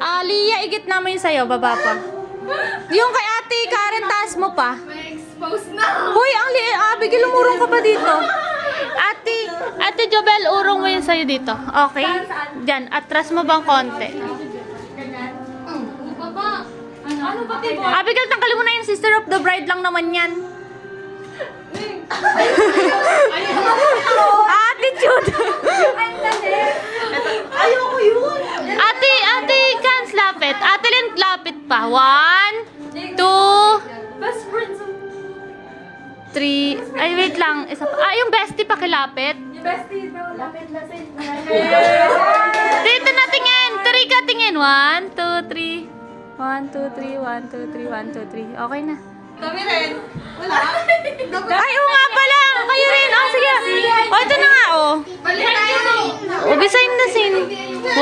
Lia, igit namin sa'yo, baba pa. Yung kay ate Karen, taas mo pa. May expose na. Hoy, Abigail, umurong ka pa dito. Ate Jobel, urong mo yun sa'yo dito. Okay? Diyan, atras mo bang konti? Baba. Ano ba tipo? Abigail, tanggalin mo na yung sister of the bride lang naman yan. Attitude! Ayoko yun. Ate, Kans, lapit. Ate Lynn, lapit pa. 1, 2, Best friends. 3. Ay, wait lang. Isa pa. Yung bestie pakilapit. Yung bestie bro. Lapit. Dito na tingin. 3 ka tingin. 1, 2, 3. 1, 2, 3. 1, 2, 3. 1, 2, 3. Okay na. Kami rin. Wala. Ay, oo nga pala. Kayo rin. Oh, sige. Oh, ito na nga, oh. Balik tayo. Oh, behind the scene. 1,